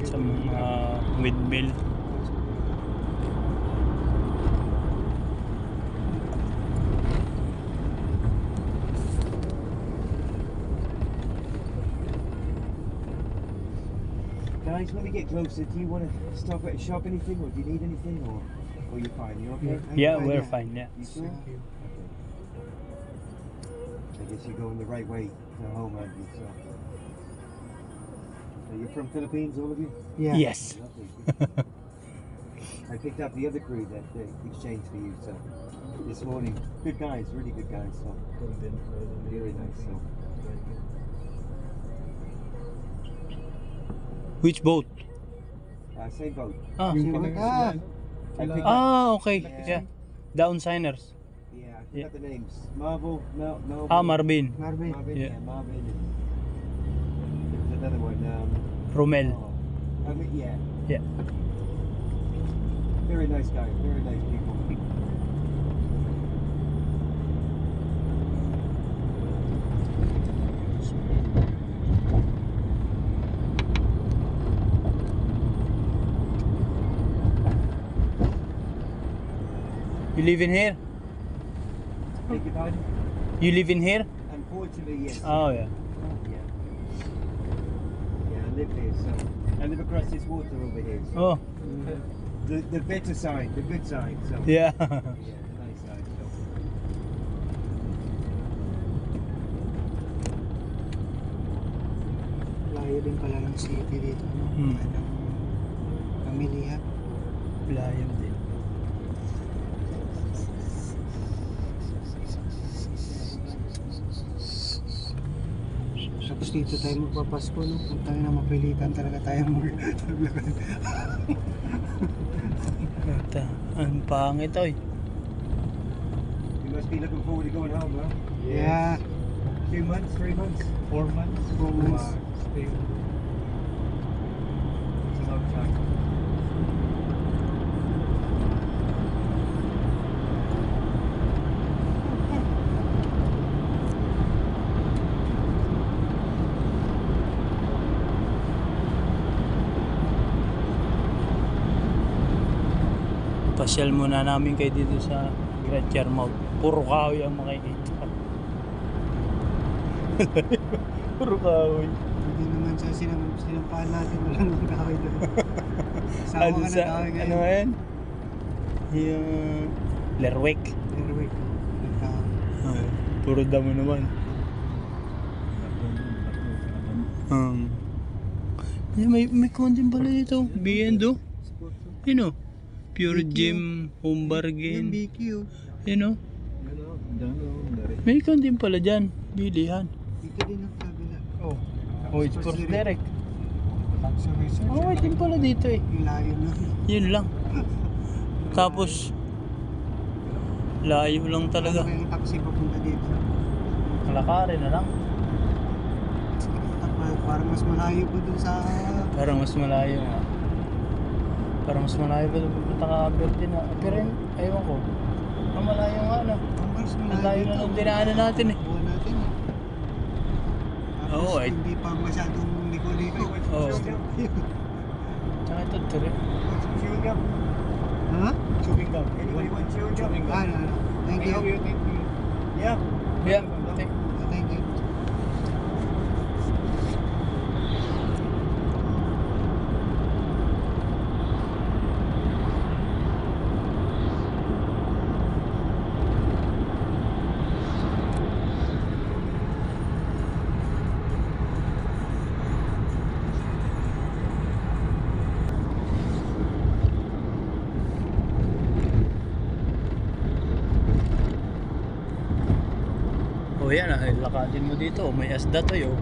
sa mga windmill. Guys, when we get closer, do you want to stop at a shop, anything, or do you need anything, or you're fine? You okay? Yeah, we're fine, yeah. You sure? Okay. I guess you're going the right way to home, aren't you? So you're from Philippines, all of you? Yeah. Yes. Lovely. I picked up the other crew that exchanged for you, so this morning. Good guys, really good guys. So very nice. So. Which boat? Same boat. Ah, I picked up, okay. Yeah. Down signers. yeah, I picked up the names. Marvel, Melvin. Marvin. Marvin. Yeah. Marvin. There was another one. Romel. Yeah. Yeah. Very nice guy. Very nice people. You live in here? Beg your pardon? You live in here? Unfortunately, yes. Oh, yeah. Yeah. Yeah, I live here, so I live across this water over here. So Oh, the better side, the good side. So yeah. yeah, the nice side. So. Layo din pala ng city dito. Hmm. Anong pamilya. Layo din. Tapos dito tayo magpapasko, no? Kung tayo na mapilitan talaga tayong maglakad. Ito, ang pangit oy. You must be looking forward to going home, huh? Yeah. 2 months, 3 months, 4 months. 4 months. Still. It's a long time. Pasyal muna namin kayo dito sa Great Yarmouth. Puro kahoy ang makikita. Puro kahoy. Hindi naman sa sinampahan natin. Wala nang kahoy doon. Sama Ano ka na sa, kahoy ano ngayon. yan? Yung Lerwick. Airway. Nagkahoy. Puro damo naman. May konting pala dito. B&O. You know, Pure BQ. Gym, Home Yung Bargain. BQ. You know, may konting pala dyan. Bilihan. Dito din ang kabila. Oh, it's Sports Direct. So, Oh, may din pala dito eh. yung layo na. Yun lang. Tapos, layo lang talaga. Ano yung taxi papunta dito? Kalakarin na lang. Parang mas malayo po dun sa... Parang mas malayo nga. Parang mas malayo pa doon pupunta ka Aberdeen na. Pero aywan ko. Ang malayo nga na. Mas Ang layo na nung dinaanan natin eh. Buwan natin eh. Tapos Oo, eh. hindi pa masyadong liko-liko. Oo. Tsaka ito, tiri. Chewing gum. Ha? Chewing gum. Anybody want chewing gum? Ah, no. Thank you. Yeah. Yeah, thank Thank you. Oh yan, lakadin mo dito. May asda to yo.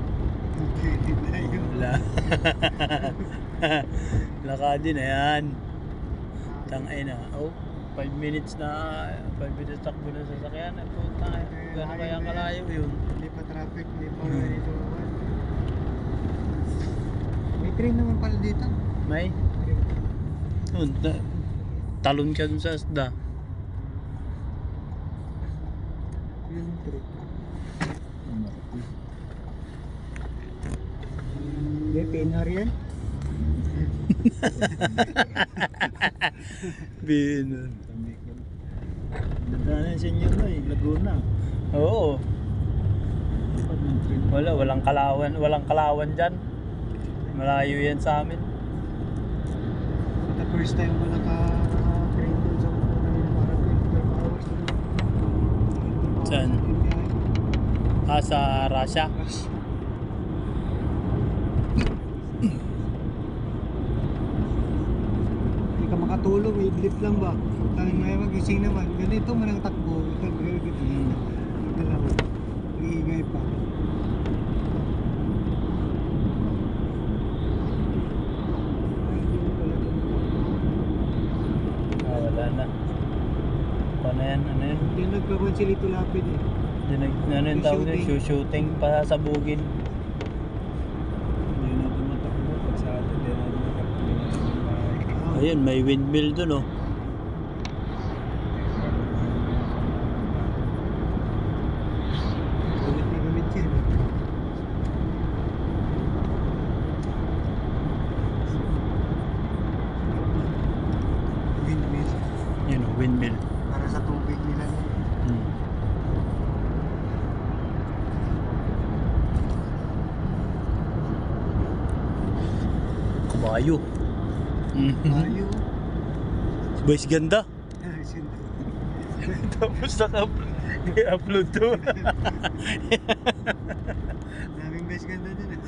Wala. Lakadin na yan. Tangay na. Oh, 5 minutes na. 5 minutes takbo na sa sakyan. Puta, gano'n kaya kalayo yun. Hindi pa traffic, hindi pa ganito. May train naman pala dito. May? Yun, talon ka dun sa asda. Yung train. Hindi, PNR yan. Binon. Dadaanan sa inyo na eh, Laguna. Oo. Walang kalawan dyan. Malayo yan sa amin. The first time ko naka-train doon sa parang 12 hours na doon. Saan? Sa Russia. Hindi ka makatulog, idlip lang ba? Tanging may magising naman, ganito man ang takbo. Galaw. Iingay pa. Wala na. Ano yan? Yung nagkaroon si Lito Lapid eh. Ano yung tawag na? Shooting pa sa bugid. Hindi natin matakbo pag sa atin, hindi natin matakbo. Ayun, may windmill dun oh. Gamit na gamit yan. Windmill. Yun oh, windmill. Para sa tubig nila. Hmm. Kabayo. Mayo. Boys, ganda. Tapos i-upload to. Daming best ganda dun eh.